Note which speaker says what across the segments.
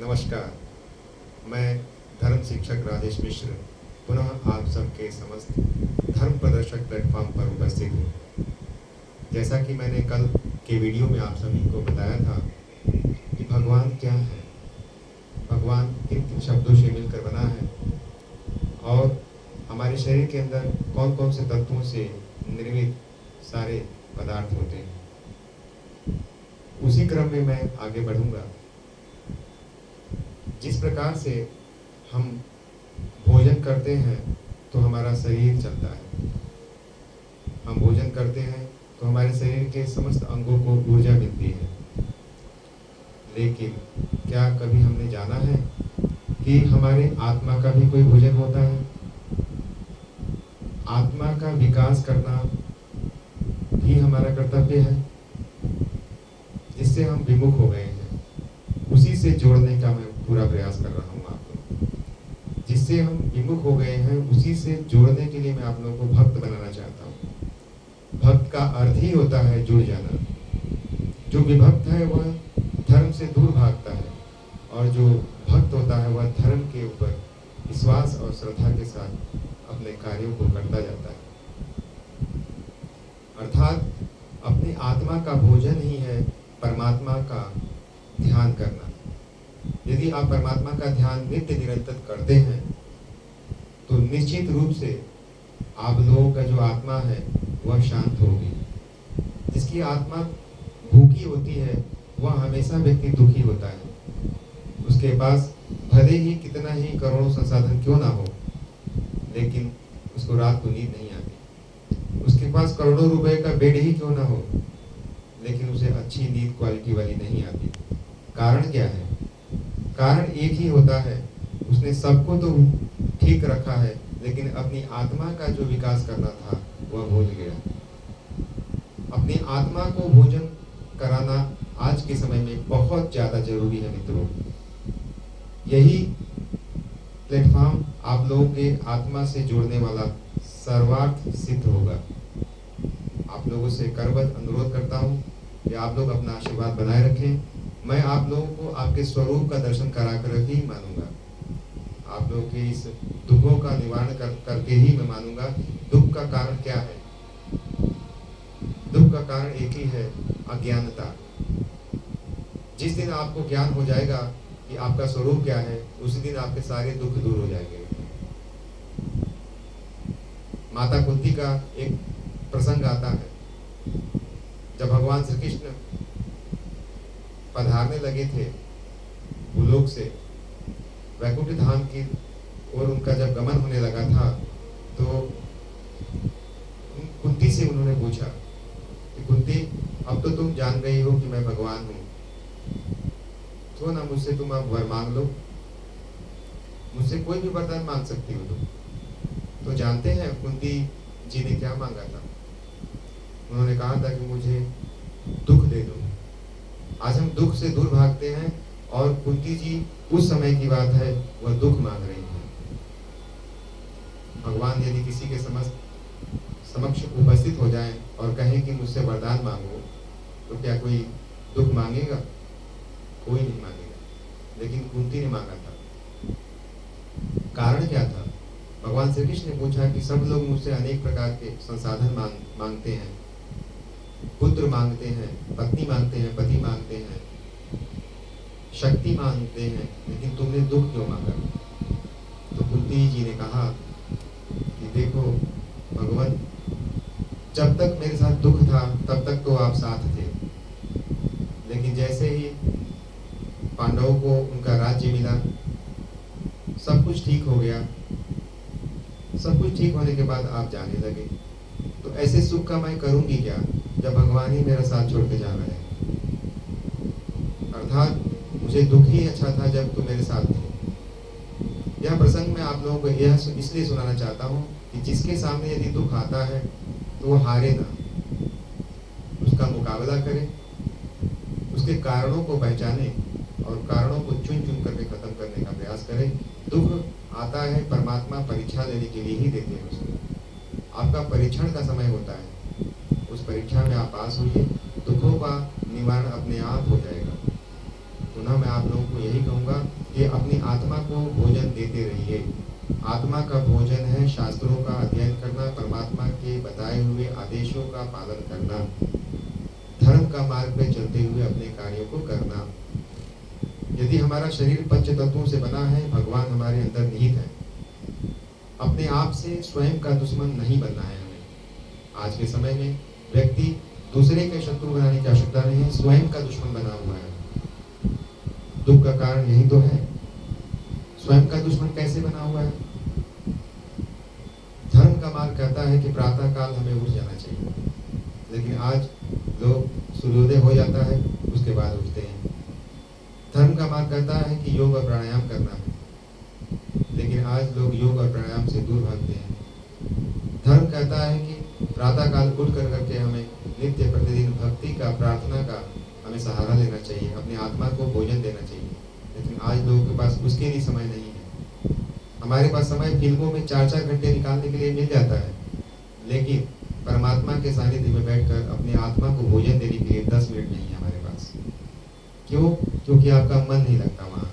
Speaker 1: नमस्कार। मैं धर्म शिक्षक राजेश मिश्र पुनः आप सबके समस्त धर्म प्रदर्शक प्लेटफॉर्म पर उपस्थित हूँ। जैसा कि मैंने कल के वीडियो में आप सभी को बताया था कि भगवान क्या है, भगवान किन किन शब्दों से मिलकर बना है और हमारे शरीर के अंदर कौन कौन से तत्वों से निर्मित सारे पदार्थ होते हैं। उसी क्रम में मैं आगे बढ़ूंगा। जिस प्रकार से हम भोजन करते हैं तो हमारा शरीर चलता है, हम भोजन करते हैं तो हमारे शरीर के समस्त अंगों को ऊर्जा मिलती है। लेकिन क्या कभी हमने जाना है कि हमारे आत्मा का भी कोई भोजन होता है? आत्मा का विकास करना भी हमारा कर्तव्य है, जिससे हम विमुख हो गए हैं। उसी से जोड़ने का मैं पूरा प्रयास कर रहा हूँ आपको। जिससे हम विमुख हो गए हैं उसी से जोड़ने के लिए मैं आप लोगों को भक्त बनाना चाहता हूँ। भक्त का अर्थ ही होता है जुड़ जाना। जो विभक्त है वह धर्म से दूर भागता है और जो भक्त होता है वह धर्म के ऊपर विश्वास और श्रद्धा के साथ अपने कार्यों को करता जाता है। अर्थात अपनी आत्मा का भोजन ही है परमात्मा का ध्यान करना। यदि आप परमात्मा का ध्यान नित्य निरंतर करते हैं तो निश्चित रूप से आप लोगों का जो आत्मा है वह शांत होगी। जिसकी आत्मा भूखी होती है वह हमेशा व्यक्ति दुखी होता है। उसके पास भले ही कितना ही करोड़ों संसाधन क्यों ना हो, लेकिन उसको रात को नींद नहीं आती। उसके पास करोड़ों रुपए का बेड ही क्यों ना हो, लेकिन उसे अच्छी नींद क्वालिटी वाली नहीं आती। कारण क्या है? कारण एक ही होता है, उसने सबको तो ठीक रखा है लेकिन अपनी आत्मा का जो विकास करना था वह भूल गया। अपनी आत्मा को भोजन कराना आज के समय में बहुत ज़्यादा जरूरी है मित्रों। यही प्लेटफॉर्म आप लोगों के आत्मा से जोड़ने वाला सर्वार्थ सिद्ध होगा। आप लोगों से करबद्ध अनुरोध करता हूँ कि आप लोग अपना आशीर्वाद बनाए रखें। मैं आप लोगों को आपके स्वरूप का दर्शन कराकर ही मानूंगा। आप लोगों के इस दुखों का निवारण करके ही मैं मानूंगा। दुख का कारण क्या है? दुख का कारण एक ही है, अज्ञानता। जिस दिन आपको ज्ञान हो जाएगा कि आपका स्वरूप क्या है, उसी दिन आपके सारे दुख दूर हो जाएंगे। माता कुंती का एक प्रसंग आता है। जब भगवान श्री कृष्ण पधारने लगे थे भूलोक से वैकुंठ धाम की और उनका जब गमन होने लगा था तो कुंती से उन्होंने पूछा कि कुंती, अब तो तुम जान गई हो कि मैं भगवान हूँ, तो ना मुझसे तुम अब वर मांग लो। मुझसे कोई भी वरदान मांग सकती हो तुम। तो जानते हैं कुंती जी ने क्या मांगा था? उन्होंने कहा था कि मुझे दुख दे दो। आज हम दुख से दूर भागते हैं और कुंती जी उस समय की बात है वह दुख मांग रही है। भगवान यदि किसी के समक्ष उपस्थित हो जाएं और कहें कि मुझसे वरदान मांगो, तो क्या कोई दुख मांगेगा? कोई नहीं मांगेगा। लेकिन कुंती ने मांगा था। कारण क्या था? भगवान श्री कृष्ण ने पूछा कि सब लोग मुझसे अनेक प्रकार के संसाधन मांगते हैं, पुत्र मांगते हैं, पत्नी मांगते हैं, पति मांगते हैं, शक्ति मांगते हैं, लेकिन तुमने दुख क्यों मांगा? तो कुंती जी ने कहा कि देखो भगवान, जब तक मेरे साथ दुख था तब तक तो आप साथ थे, लेकिन जैसे ही पांडवों को उनका राज्य मिला, सब कुछ ठीक हो गया। सब कुछ ठीक होने के बाद आप जाने लगे। तो ऐसे सुख का मैं करूंगी क्या जब भगवान ही मेरा साथ छोड़ के जा रहे हैं? अर्थात मुझे दुख ही अच्छा था जब तुम मेरे साथ थे। यह प्रसंग मैं आप लोगों को यह इसलिए सुनाना चाहता हूँ कि जिसके सामने यदि दुख आता है तो वो हारे ना, उसका मुकाबला करे, उसके कारणों को पहचाने और कारणों को चुन चुन करके खत्म करने का प्रयास करे। दुख आता है, परमात्मा परीक्षा लेने के लिए ही देते हैं उसको। आपका परीक्षण का समय होता है, उस परीक्षा में आप पास होइए, दुखों का निवारण अपने आप हो जाएगा। पुनः मैं आप लोगों को यही कहूँगा कि अपनी आत्मा को भोजन देते रहिए। आत्मा का भोजन है शास्त्रों का अध्ययन करना, परमात्मा के बताए हुए आदेशों का पालन करना, धर्म का मार्ग पे चलते हुए अपने कार्यों को करना। यदि हमारा शरीर पंच तत्वों से बना है, भगवान हमारे अंदर निहित है। अपने आप से स्वयं का दुश्मन नहीं बनना है हमें। आज के समय में व्यक्ति दूसरे के शत्रु बनाने की आवश्यकता नहीं है, स्वयं का दुश्मन बना हुआ है। दुख का कारण यही तो है। स्वयं का दुश्मन कैसे बना हुआ है? धर्म का मार्ग कहता है कि प्रातः काल हमें उठ जाना चाहिए, लेकिन आज लोग सूर्योदय हो जाता है उसके बाद उठते हैं। धर्म का मार्ग कहता है कि योग और प्राणायाम करना है, लेकिन आज लोग योग और प्राणायाम से दूर भागते हैं। धर्म कहता है कि प्रातः काल उठ कर करके हमें नित्य प्रतिदिन भक्ति का, प्रार्थना का हमें सहारा लेना चाहिए, अपनी आत्मा को भोजन देना चाहिए, लेकिन आज लोगों के पास उसके लिए समय नहीं है। हमारे पास समय फिल्मों में 4-4 घंटे निकालने के लिए मिल जाता है, लेकिन परमात्मा के सानिध्य में बैठकर अपनी आत्मा को भोजन देने के लिए 10 मिनट नहीं है हमारे पास। क्यों? क्योंकि आपका मन नहीं लगता वहाँ।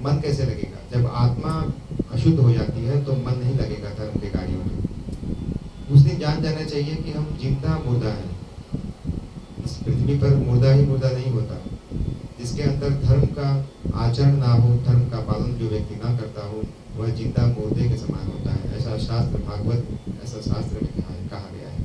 Speaker 1: मन कैसे लगेगा? जब आत्मा अशुद्ध हो जाती है तो मन नहीं लगेगा धर्म के कार्यों में। उस दिन जान जाना चाहिए कि हम जिंदा मुर्दा हैं। इस पृथ्वी पर मुर्दा ही मुर्दा नहीं होता। जिसके अंदर धर्म का आचरण ना हो, धर्म का पालन जो व्यक्ति ना करता हो, वह जिंदा मुर्दे के समान होता है। ऐसा शास्त्र, भागवत, ऐसा शास्त्र में कहा गया है।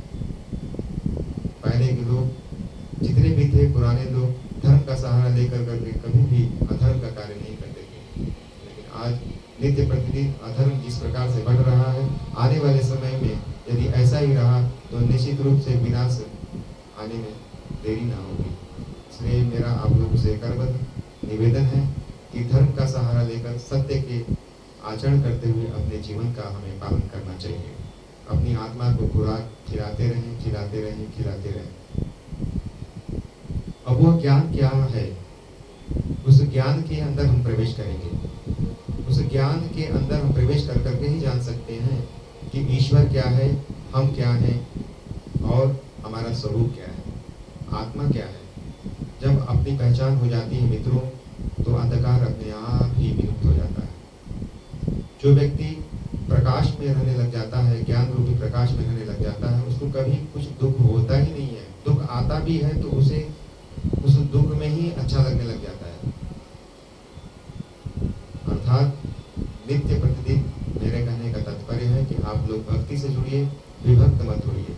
Speaker 1: पहले के लोग जितने भी थे, पुराने लोग, धर्म का सहारा लेकर करके कभी भी अधर्म का कार्य नहीं करते थे। लेकिन आज नित्य प्रतिदिन अधर्म जिस प्रकार से बढ़ रहा है, आने वाले समय में यदि ऐसा ही रहा तो निश्चित रूप से विनाश आने में देरी ना होगी। इसलिए मेरा आप लोगों से करबद्ध निवेदन है कि धर्म का सहारा लेकर सत्य के आचरण करते हुए अपने जीवन का हमें पालन करना चाहिए। अपनी आत्मा को खुराक खिलाते रहें, खिलाते रहें, खिलाते रहें। अब वह ज्ञान क्या है, उस ज्ञान के अंदर हम प्रवेश करेंगे। उस ज्ञान के अंदर हम प्रवेश कर करके ही जान सकते हैं कि ईश्वर क्या है, हम क्या हैं और हमारा स्वरूप क्या है, आत्मा क्या है। जब अपनी पहचान हो जाती है मित्रों, तो अंधकार अपने आप ही विलुप्त हो जाता है। जो व्यक्ति प्रकाश में रहने लग जाता है, ज्ञान रूपी प्रकाश में रहने लग जाता है, उसको कभी कुछ दुख होता ही नहीं है। दुख आता भी है तो उसे उस दुख में ही अच्छा लगने लग जाता है। अर्थात नित्य प्रतिदिन मेरे कहने का तात्पर्य है कि आप लोग भक्ति से जुड़िए, विभक्त मत होइए।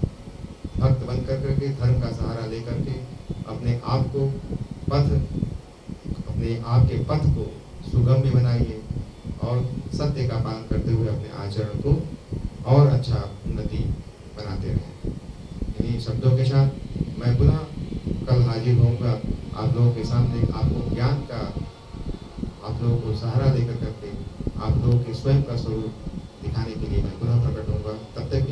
Speaker 1: भक्त बन कर करके, धर्म का सहारा लेकर के अपने आप को अपने आप के पथ को सुगम्य बनाइए और सत्य का पालन करते हुए अपने आचरण को और अच्छा उन्नति बनाते रहें। इन्हीं शब्दों के साथ मैं पुनः कल हाजिर होऊंगा आप लोगों के सामने। आपको ज्ञान का, आप लोगों को सहारा देकर करके आप लोगों के स्वयं का स्वरूप दिखाने के लिए मैं पुनः प्रकट होऊंगा। तब तक